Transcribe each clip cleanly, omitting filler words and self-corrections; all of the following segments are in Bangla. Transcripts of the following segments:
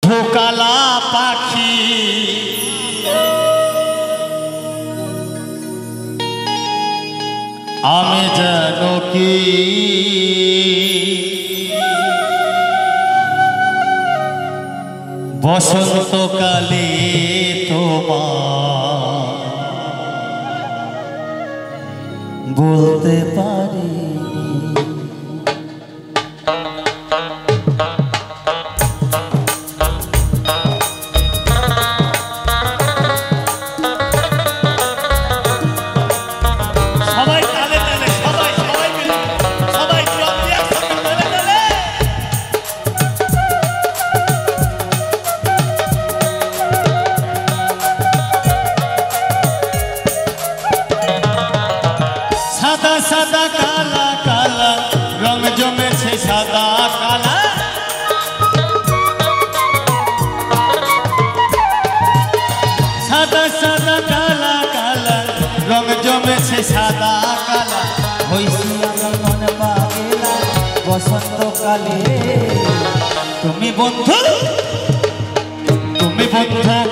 কালা পাখি আমি যেন কি বসন্তকালে তোমার বলতে পারি সাদা কালা কালা রং জমেছে সাদা কালা সাদা সাদা কালা কালা রং জমেছে সাদা কালা হইছি আমার মন পাগলা বসন্তকালে তুমি বন্ধু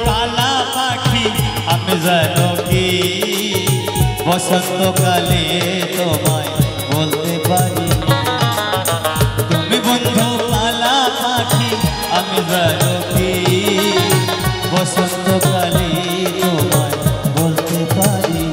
কালা পাখি আমি জানো কি বসন্তকালে তোমায় বলতে পারি তুমি বন্ধু কালা পাখি আমি জানো কি বসন্তকালে তোমায় বলতে পারি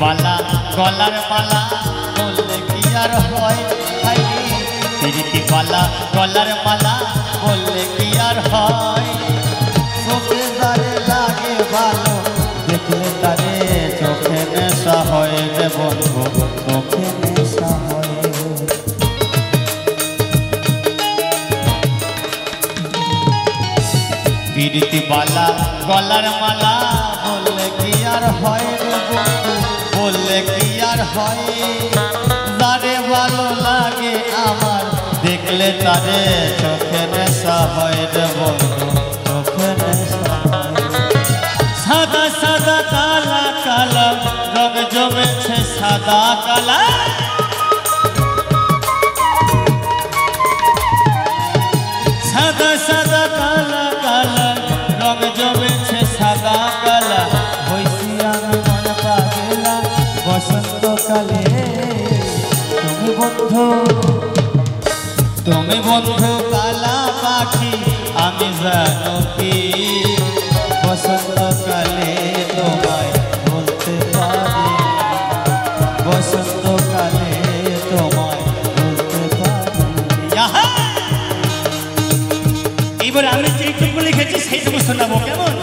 মালা গলার মালা বললে কি আর হয় তিরিটি মালা গলার মালা বললে কি আর হয় চোখে তারে লাগে ভালো দেখলে তারে চোখে নেশা হয় রে বন্ধু চোখে নেশা হয় তিরিটি মালা গলার মালা বললে কি আর হয় রে বন্ধু বললে কি আর হয় তারে ভালো লাগে আমার দেখলে তারে চোখে নেশা হয় রে বন্ধু চোখে নেশা হয় সাদা সাদা কালা কালা রং জমেছে সাদা কালা সাদা সাদা কালা কালা রং জমেছে সাদা কালা হইছি আমি মন পাগলা বসন্তকালে তুমি বন্ধু কালা পাখি আমি জানো কি বসন্তকালে তোমায় বলতে পারি বসন্তকালে তোমায় বলতে পারি এবার আমি যেটুকু লিখেছি সেইটুকু শোনাবো কেমন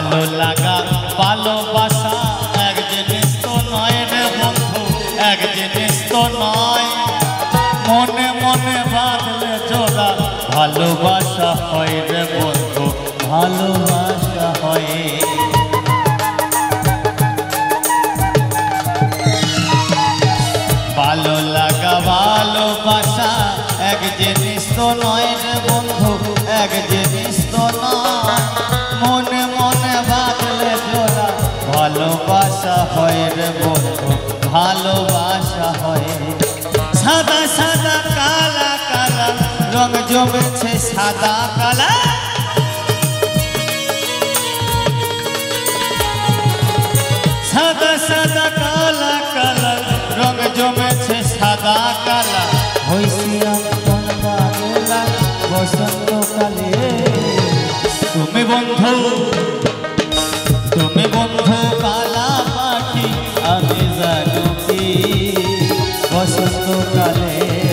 ভালো লাগা ভালোবাসা এক জিনিস তো নয় রে বন্ধু এক জিনিস তো নয় মনে মনে বাঁধলে জোড়া ভালোবাসা হয় রে বন্ধু ভালোবাসা হয় ভালো লাগা ভালোবাসা এক জিনিস তো নয় রে বন্ধু এক জিনিস তো নয় মনে মনে বাঁধলে জোড়া ভালোবাসা হয় রে বন্ধু ভালোবাসা হয় সাদা সাদা কালা কালা রং জমেছে সাদা কালা সাদা সাদা কালা কালা রং জমেছে সাদা কালা হইছি লাগুকি বসন্তকালে